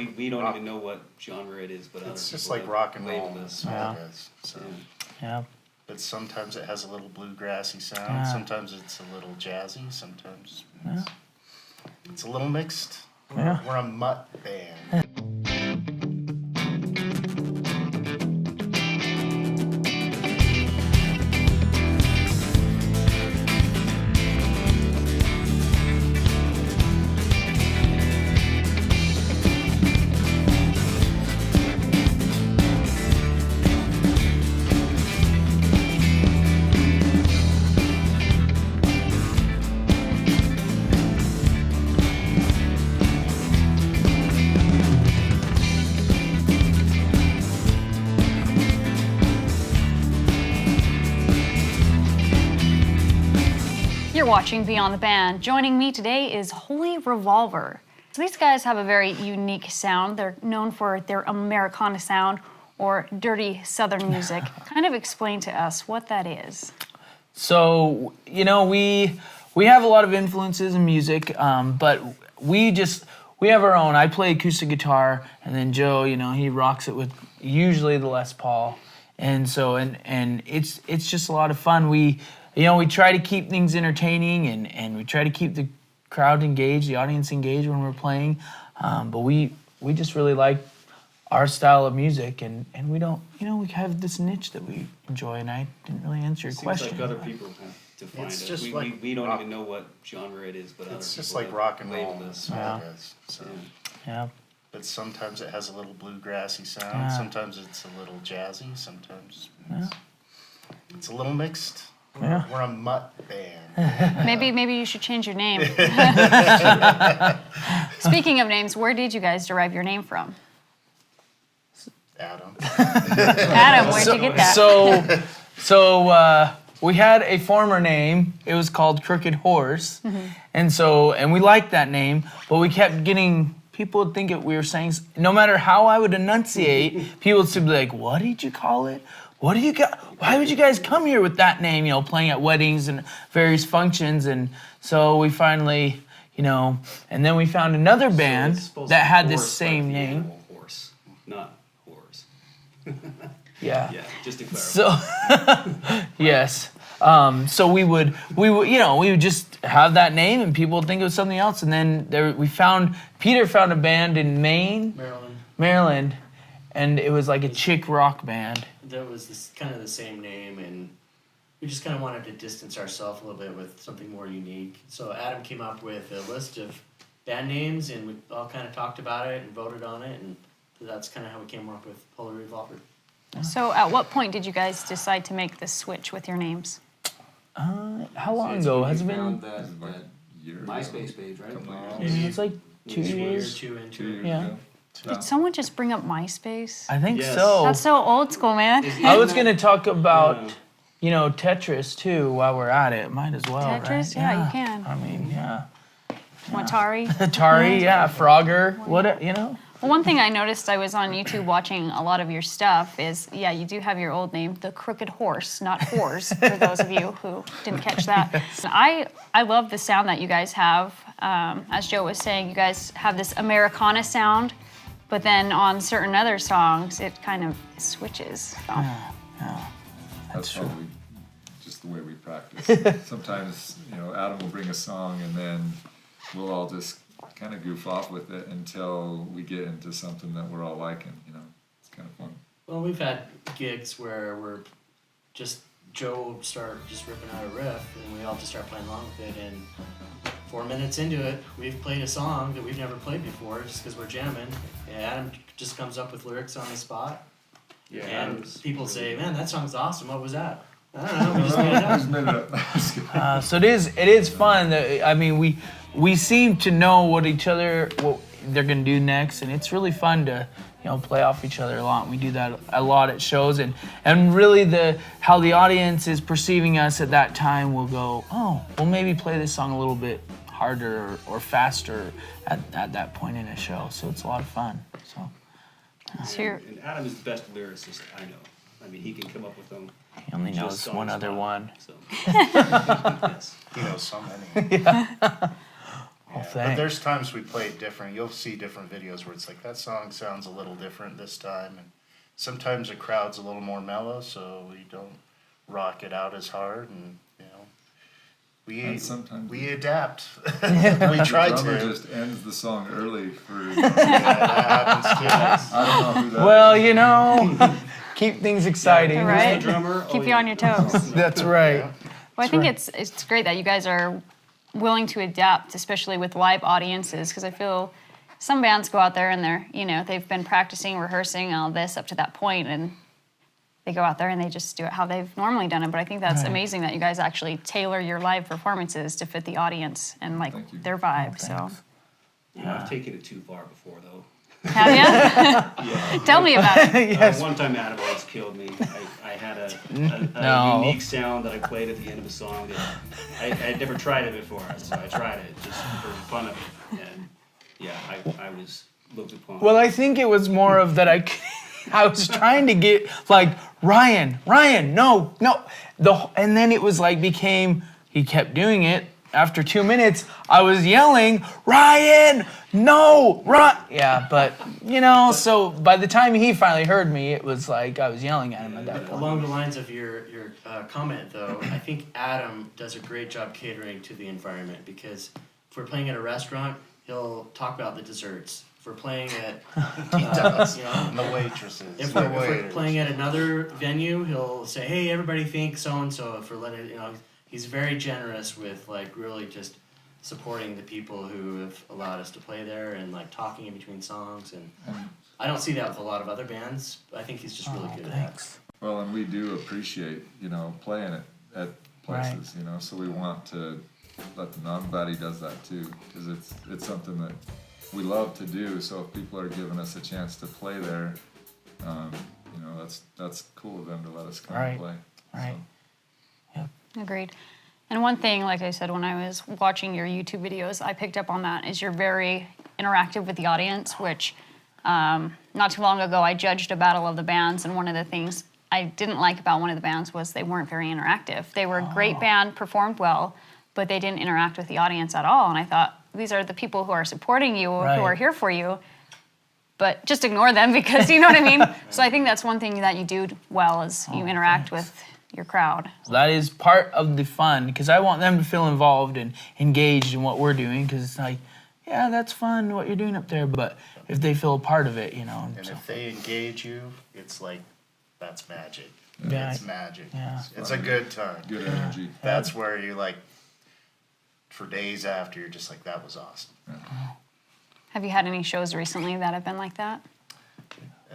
We don't even know what genre it is, but it's just like rock and roll. That's what Yeah. it is. So. Yeah. But sometimes it has a little bluegrassy sound. Yeah. Sometimes it's a little jazzy. Sometimes Yeah. it's a little mixed. Yeah. We're a mutt band. You're watching Beyond the Band. Joining me today is Holy Revolver. So these guys have a very unique sound. They're known for their Americana sound or dirty Southern music. Kind of explain to us what that is. So, you know, we have a lot of influences in music, but we have our own. I play acoustic guitar, and then Joe, you know, he rocks it with usually the Les Paul. And so, and it's just a lot of fun. We try to keep things entertaining, and we try to keep the crowd engaged, the audience engaged when we're playing. But we just really like our style of music, and we don't, we have this niche that we enjoy, and I didn't really answer your question. Seems like other people have defined It's it. just We like don't rock. even know what genre it is, but other It's just people like have rock and roll. labeled That's it. what Yeah. it is. So. Yeah. But sometimes it has a little bluegrassy sound. Yeah. Sometimes it's a little jazzy. Sometimes Yeah. it's a little mixed. Yeah. We're a mutt band. Maybe you should change your name. Speaking of names, where did you guys derive your name from? Adam. Adam, where'd you get that? So we had a former name. It was called Crooked Horse, and we liked that name, but we kept getting people would think we were saying. No matter how I would enunciate, people would be like, "What did you call it? What do you got? Why would you guys come here with that name?" You know, playing at weddings and various functions, and so we finally, and then we found another band It's supposed that to be had this horse, same like the name. animal horse, not whores. Yeah. Yeah, just to clarify. So, yes. So we would just have that name, and people would think it was something else. And then Peter found a band in Maryland, and it was like a chick rock band. That was kind of the same name, and we just kind of wanted to distance ourselves a little bit with something more unique. So Adam came up with a list of band names, and we all kind of talked about it and voted on it, and that's kind of how we came up with Holy Revolver. So at what point did you guys decide to make this switch with your names? How long ago has it been? That MySpace page, right? It's like 2 Year years. two into it. Yeah, Did someone just bring up MySpace? I think Yes. so. That's so old school, man. I was gonna talk about, Tetris too while we're at it. Might as well, Tetris? right? Yeah, you can. I mean, yeah. Atari. Atari, yeah. Frogger, Well, one thing I noticed, I was on YouTube watching a lot of your stuff, is, you do have your old name, The Crooked Horse, not Whores, for those of you who didn't catch that. Yes. I love the sound that you guys have. As Joe was saying, you guys have this Americana sound, but then on certain other songs, it kind of switches. So. That's probably just the way we practice. Sometimes, Adam will bring a song, and then we'll all just kind of goof off with it until we get into something that we're all liking. It's kind of fun. Well, we've had gigs where Joe will start just ripping out a riff, and we all just start playing along with it, and 4 minutes into it, we've played a song that we've never played before just because we're jamming, and Adam just comes up with lyrics on the spot, Yeah, and Adam's people really say, good. "Man, that song's awesome. What was that?" I don't know. We just made it up. Just made it up. So it is fun. I mean, we seem to know what they're gonna do next, and it's really fun to play off each other a lot. We do that a lot at shows, and really how the audience is perceiving us at that time will go, oh, we'll maybe play this song a little bit harder or faster at that point in a show. So it's a lot of fun. So So you're- And Adam is the best lyricist I know. I mean, he can come up with them. he only just knows on one the other spot. one. So. Yes. He knows so many. But thanks. there's times we play it different. You'll see different videos where it's like, that song sounds a little different this time. And sometimes the crowd's a little more mellow, so we don't rock it out as hard. And, And sometimes we adapt. we the try drummer to. just ends the song early for. Yeah, that happens too. I don't know who that Well, is. keep things exciting. Right. The drummer. Keep you on your toes. That's right. Yeah. Well, I think right. it's great that you guys are willing to adapt, especially with live audiences, because I feel some bands go out there and they've been practicing, rehearsing all this up to that point, and they go out there and they just do it how they've normally done it. But I think that's Right. amazing that you guys actually tailor your live performances to fit the audience and Thank you. their vibe. So, thanks. I've taken it too far before, though. have you? Yeah. Tell me about it. Yes. One time Adam almost killed me. I had a No. unique sound that I played at the end of a song that I had never tried it before, so I tried it just for fun of it. And yeah, I was looked upon. Well, I think it was more of that I was trying to get like Ryan, no. And then it was like he kept doing it. After 2 minutes, I was yelling, Ryan, no, run. Yeah, but so by the time he finally heard me, it was like I was yelling at him at that point. Along the lines of your comment, though, I think Adam does a great job catering to the environment, because if we're playing at a restaurant, he'll talk about the desserts. If we're playing at, He does. And the waitresses. if the we're waiters. playing at another venue, he'll say, "Hey, everybody, think so and so." If we're letting, he's very generous with like really just supporting the people who have allowed us to play there and like talking in between songs. And I don't see that with a lot of other bands. I think he's just really good at that. Thanks. Well, and we do appreciate, playing it at places, so we want to let them know. I'm glad he does that too, because it's something that we love to do. So if people are giving us a chance to play there, that's cool of them to let us come Right. and play. Right. Agreed. And one thing, like I said, when I was watching your YouTube videos, I picked up on that is you're very interactive with the audience, which not too long ago I judged a battle of the bands, and one of the things I didn't like about one of the bands was they weren't very interactive. They were a great band, performed well, but they didn't interact with the audience at all. And I thought, these are the people who are supporting you, Right. who are here for you, but just ignore them because you know what I mean? So I think that's one thing that you do well is you interact with your crowd. That is part of the fun, because I want them to feel involved and engaged in what we're doing, because it's like, yeah, that's fun what you're doing up there, but if they feel a part of it, And if they engage you, it's like, that's magic. Yeah. It's magic. Yeah. It's a good time. Good energy. That's where you like, for days after, you're just like, that was awesome. Have you had any shows recently that have been like that?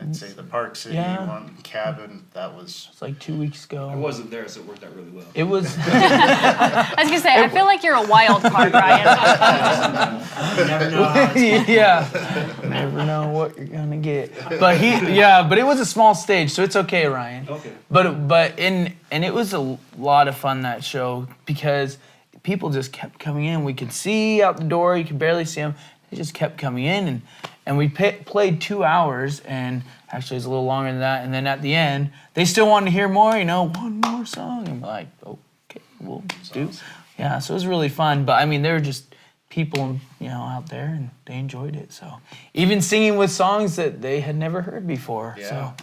I'd say the Park City Yeah. one, Cabin, that was, It's like 2 weeks ago. I wasn't there, so it worked out really well. It was. I was gonna say, I feel like you're a wild card, Ryan. You never know how it's Yeah. Never know what you're gonna get. But but it was a small stage, so it's okay, Ryan. Okay. But it was a lot of fun, that show, because people just kept coming in. We could see out the door, you could barely see them. They just kept coming in, and we played 2 hours, and actually it's a little longer than that. And then at the end, they still wanted to hear more, one more song. And we're like, okay, we'll do. Yeah, so it was really fun. But I mean, they were just people, out there, and they enjoyed it. So even singing with songs that they had never heard before. Yeah.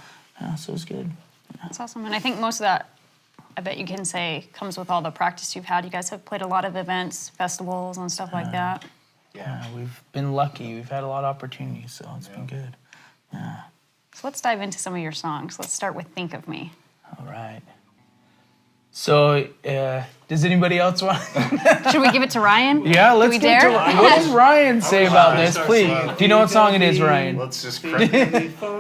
So it was good. That's awesome. And I think most of that, I bet you can say, comes with all the practice you've had. You guys have played a lot of events, festivals, and stuff like that. Yeah, we've been lucky. We've had a lot of opportunities, so it's been good. So let's dive into some of your songs. Let's start with Think of Me. All right. So, does anybody else want? Should we give it to Ryan? Yeah, let's we get dare? to What does Ryan say about this, please? Do you know what song it is, Ryan? let's just crack.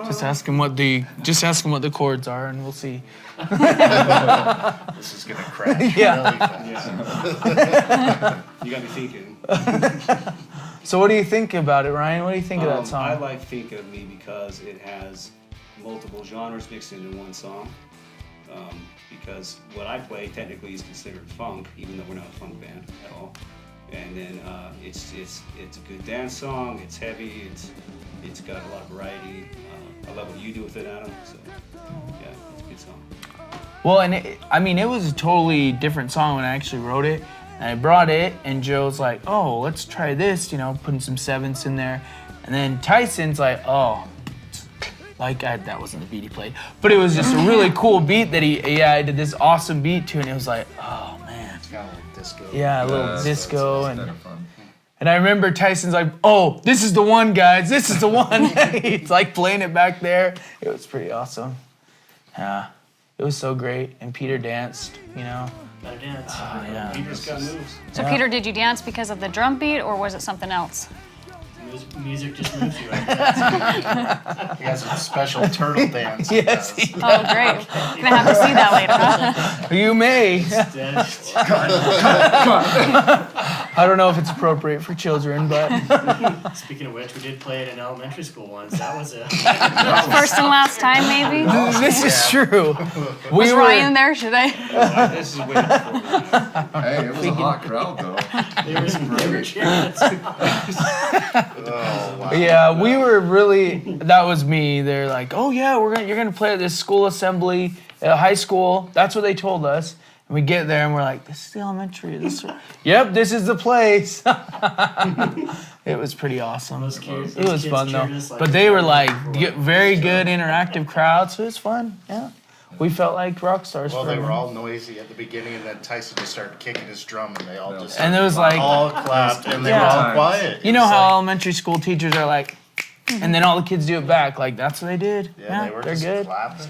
Just ask him what the chords are, and we'll see. This is gonna crash Yeah. really fast. You got me thinking. So, what do you think about it, Ryan? What do you think of that song? I like Think of Me because it has multiple genres mixed into one song. Because what I play technically is considered funk, even though we're not a funk band at all. And then it's a good dance song. It's heavy. It's got a lot of variety. I love what you do with it, Adam. So yeah, it's a good song. Well, and it was a totally different song when I actually wrote it. And I brought it, and Joe's like, oh, let's try this, putting some sevenths in there. And then Tyson's like, oh, that wasn't the beat he played, but it was just a really cool beat that I did this awesome beat to, and it was like, oh man. It's kind of like disco. Yeah, a little disco. It's kind of fun. And I remember Tyson's like, oh, this is the one, guys, this is the one. He's like playing it back there. It was pretty awesome. Yeah, it was so great. And Peter danced, Gotta dance. Oh, yeah. Peter's got moves. So Peter, did you dance because of the drum beat, or was it something else? Music just moves you like that. He has a special turtle dance. he Yes, does. he- Oh, great. Gonna have to see that later, huh? you may. I don't know if it's appropriate for children, but Speaking of which, we did play it in elementary school once. That was a First and last time, maybe? this is true. We Was Ryan there? Should I? This is way before that. Hey, it was a hot crowd though. they were cheering. Oh, wow. Yeah, we were really. That was me. They're like, "Oh yeah, you're gonna play at this school assembly at a high school." That's what they told us. And we get there and we're like, "This is the elementary. Yep, this is the place." It was pretty awesome. Those kids, It was fun though. cheered us like But they were they like were very good interactive crowd, so it was fun. Yeah, we felt like rock stars. Well, for they a were minute. all noisy at the beginning, and then Tyson just started kicking his drum, and they all just And it was like, all clapped, and they Yeah. were all quiet. you know how elementary school teachers are like, and then all the kids do it back. Like that's what they did. Yeah, they were they're just good. clapping.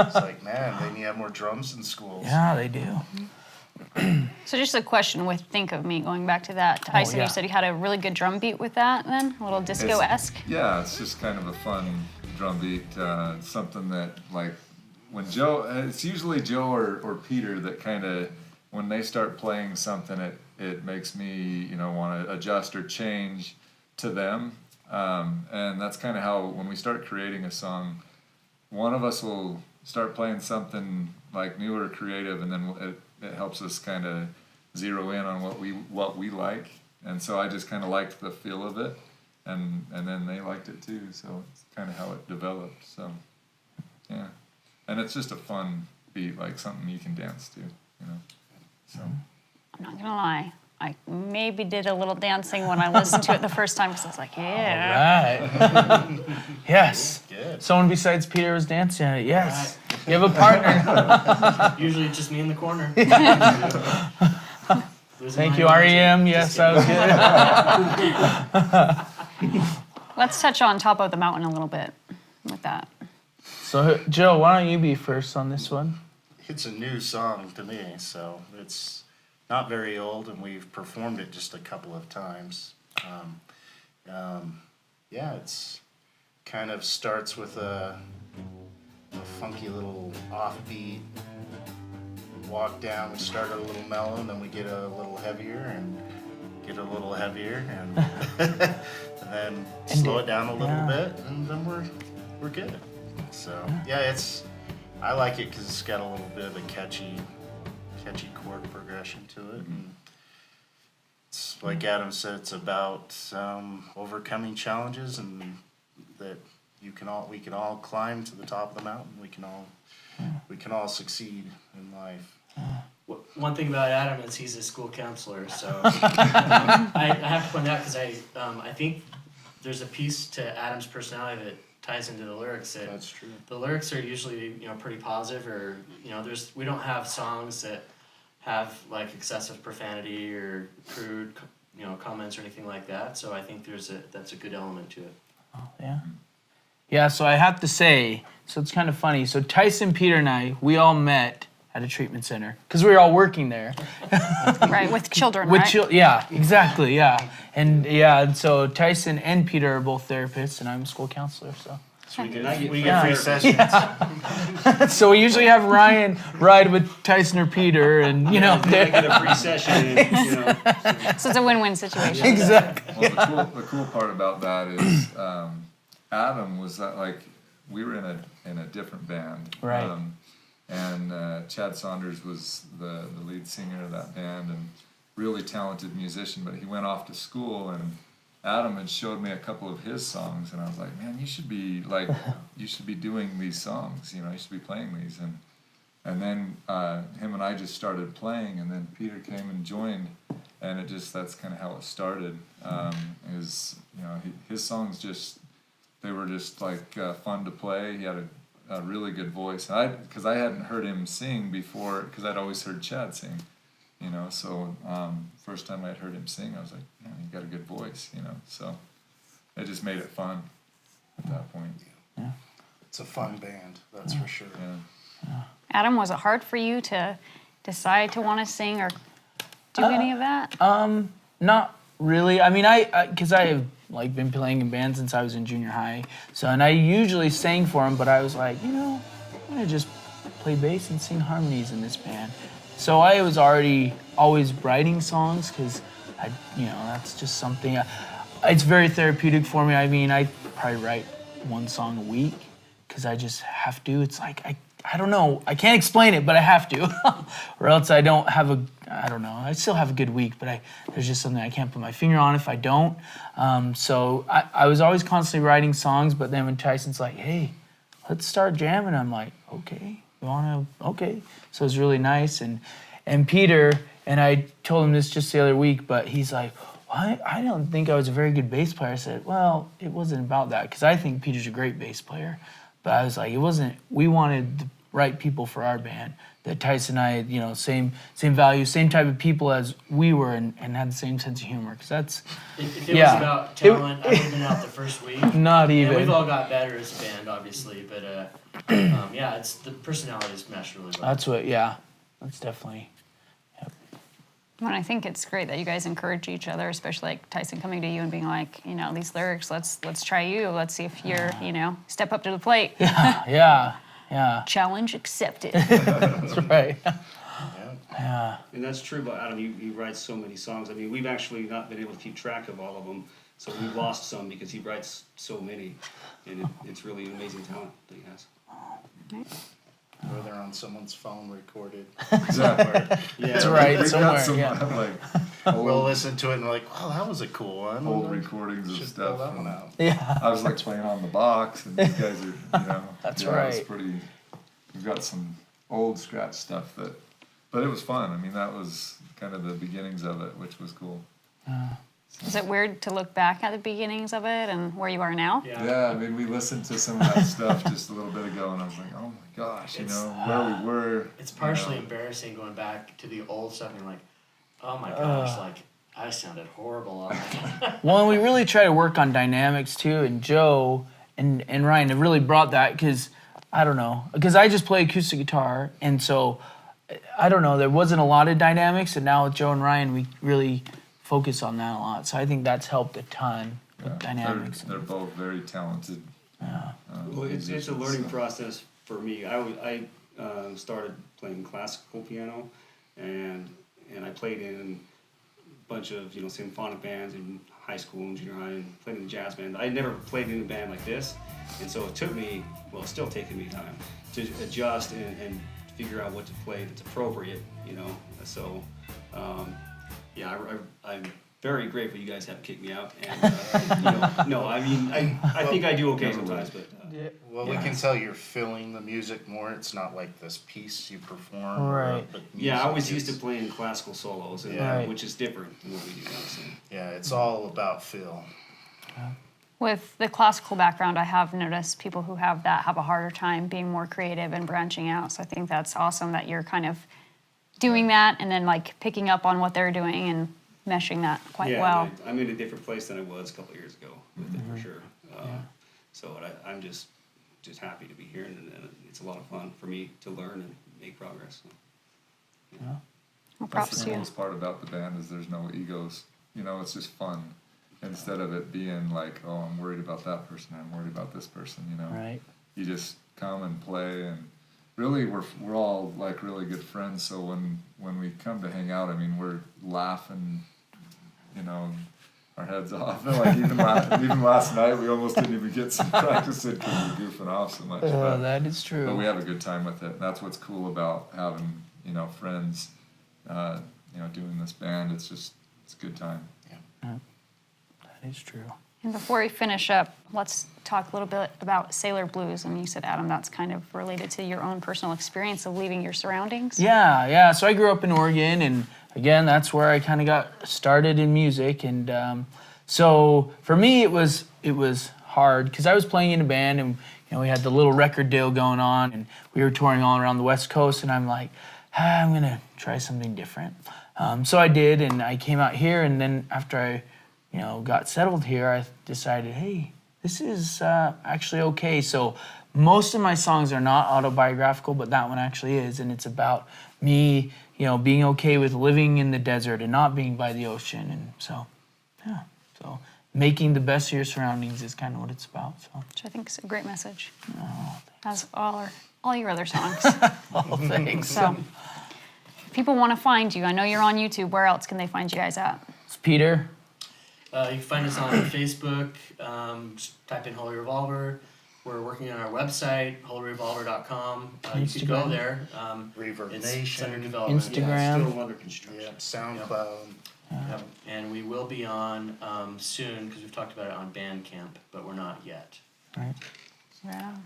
It's like, man, they need to have more drums in schools. Yeah, they do. So just a question with Think of Me, going back to that. Tyson, yeah. you said you had a really good drum beat with that then? A little disco-esque? Yeah, it's just kind of a fun drum beat. Something that like when Joe, it's usually Joe or Peter that kind of when they start playing something, it makes me want to adjust or change to them, and that's kind of how when we start creating a song, one of us will start playing something like new or creative, and then it helps us kind of zero in on what we like, and so I just kind of liked the feel of it, and then they liked it too, so it's kind of how it developed. So yeah, and it's just a fun beat, like something you can dance to, So I'm not gonna lie. I maybe did a little dancing when I listened to it the first time because I was like, yeah. Right. Yes. Good. Someone besides Peter was dancing at it. Yes. You have a partner. Usually just me in the corner. Thank you, REM. Yes, that was good. Let's touch on Top of the Mountain a little bit with that. So, Joe, why don't you be first on this one? It's a new song to me, so it's not very old, and we've performed it just a couple of times. Yeah, it's kind of starts with a funky little offbeat walk down. We start a little mellow, and then we get a little heavier and get a little heavier, and and then slow it down a little bit, and then we're good. So yeah, I like it because it's got a little bit of a catchy chord progression to it, and it's like Adam said, it's about overcoming challenges, and that we can all climb to the top of the mountain. We can all succeed in life. One thing about Adam is he's a school counselor, so I have to point out because I think there's a piece to Adam's personality that ties into the lyrics. That's true. The lyrics are usually pretty positive, or we don't have songs that have like excessive profanity or crude comments or anything like that. So I think that's a good element to it. Oh, yeah. Yeah, so I have to say, so it's kind of funny. So Tyson, Peter, and I, we all met at a treatment center because we were all working there. Right, with children, right? Yeah, exactly, yeah. And so Tyson and Peter are both therapists, and I'm a school counselor, so. So we we get get free sessions. So we usually have Ryan ride with Tyson or Peter, and I get a free session, and, So it's a win-win situation. exactly. well, the cool part about that is Adam was like we were in a different band, Right. And Chad Saunders was the lead singer of that band and really talented musician, but he went off to school, and Adam had showed me a couple of his songs, and I was like, man, you should be doing these songs, you should be playing these. And And then him and I just started playing, and then Peter came and joined, and that's kind of how it started. His songs they were just like fun to play. He had a really good voice. Because I hadn't heard him sing before, because I'd always heard Chad sing, So first time I'd heard him sing, I was like, man, he got a good voice, So it just made it fun at that point. Yeah. It's a fun band, that's for sure. Yeah. Adam, was it hard for you to decide to want to sing or do any of that? Not really. I mean, because I have like been playing in bands since I was in junior high. So, and I usually sang for them, but I was like, I'm gonna just play bass and sing harmonies in this band. So I was always writing songs because that's just something. It's very therapeutic for me. I mean, I probably write one song a week because I just have to. It's like I don't know. I can't explain it, but I have to, or else I don't have I don't know. I still have a good week, but there's just something I can't put my finger on if I don't. So I was always constantly writing songs, but then when Tyson's like, hey, let's start jamming, I'm like, okay, okay. So it was really nice. And Peter, and I told him this just the other week, but he's like, well, I don't think I was a very good bass player. I said, well, it wasn't about that, because I think Peter's a great bass player. But I was like, it wasn't, we wanted the right people for our band. That Tyson and I, same values, same type of people as we were, and had the same sense of humor. Because that's, If it was about talent, I would have been out the first week. Not even. And we've all got better as a band, obviously, but it's the personalities mesh really well. That's definitely. Well, I think it's great that you guys encourage each other, especially like Tyson coming to you and being like, these lyrics, let's try you. Let's see if you're, step up to the plate. Yeah. Challenge accepted. That's right. Yeah. And that's true about Adam. He writes so many songs. I mean, we've actually not been able to keep track of all of them, so we've lost some because he writes so many, and it's really an amazing talent that he has. Or they're on someone's phone recorded. Exactly. That's right. We've Somewhere. got some Yeah. We'll listen to it and we're like, wow, that was a cool one. old recordings of Should stuff. pull that one out. Yeah. I was like playing on the box, and these guys are, That's It's right. pretty. We've got some old scratch stuff but it was fun. I mean, that was kind of the beginnings of it, which was cool. Is it weird to look back at the beginnings of it and where you are now? Yeah, I mean, we listened to some of that stuff just a little bit ago, and I was like, oh my gosh, where we were. It's partially embarrassing going back to the old stuff and you're like, oh my gosh, I sounded horrible on that. Well, and we really try to work on dynamics too, and Joe and Ryan have really brought that, because I just play acoustic guitar, and so I don't know, there wasn't a lot of dynamics, and now with Joe and Ryan we really focus on that a lot. So I think that's helped a ton with dynamics. They're both very talented. Well, it's a learning process for me. I started playing classical piano, and I played in a bunch of symphonic bands in high school and junior high, and played in a jazz band. I never played in a band like this, and so it took me, it's still taking me time to adjust and figure out what to play that's appropriate. So I'm very grateful you guys haven't kicked me out. And no, I mean I think I do okay sometimes, but. Well, we can tell you're feeling the music more. It's not like this piece you perform. Right. But Yeah, I was music used to is- playing classical solos, and, Right. which is different than what we do now. So. Yeah, it's all about feel. With the classical background, I have noticed people who have that have a harder time being more creative and branching out. So I think that's awesome that you're kind of doing that and then like picking up on what they're doing and meshing that quite well. I'm in a different place than I was a couple of years ago with it for sure. So I'm just happy to be here, and it's a lot of fun for me to learn and make progress. So. Well, That's props the to you. coolest part about the band is there's no egos. It's just fun. Instead of it being like, oh, I'm worried about that person, I'm worried about this person, Right. You just come and play, and really we're all like really good friends. So when we come to hang out, I mean, we're laughing, our heads off. Like even last night, we almost didn't even get some practice in because we were goofing off so much. That is true. But we have a good time with it, and that's what's cool about having friends, doing this band. It's a good time. That is true. And before we finish up, let's talk a little bit about Sailor Blues. And you said, Adam, that's kind of related to your own personal experience of leaving your surroundings. Yeah. So I grew up in Oregon, and again, that's where I kind of got started in music. And so for me, it was hard because I was playing in a band, and we had the little record deal going on, and we were touring all around the West Coast. And I'm like, I'm gonna try something different. So I did, and I came out here, and then after I got settled here, I decided, hey, this is actually okay. So most of my songs are not autobiographical, but that one actually is, and it's about me, being okay with living in the desert and not being by the ocean, and so making the best of your surroundings is kind of what it's about. So, Which I think is a great message. oh, As all your other songs. oh thanks. So, if people want to find you, I know you're on YouTube. Where else can they find you guys at? It's Peter. You can find us on Facebook. Just type in Holy Revolver. We're working on our website, holyrevolver.com. You could go Instagram. there. Reverb It's Nation. under development. Instagram. Still under construction. Yeah, SoundCloud. Yep. And we will be on soon because we've talked about it on Bandcamp, but we're not yet. Right. Yeah.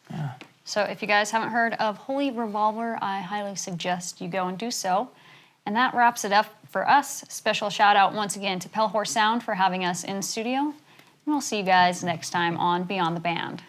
Yeah. So if you guys haven't heard of Holy Revolver, I highly suggest you go and do so. And that wraps it up for us. Special shout out once again to Pale Horse Sound for having us in studio. And we'll see you guys next time on Beyond the Band.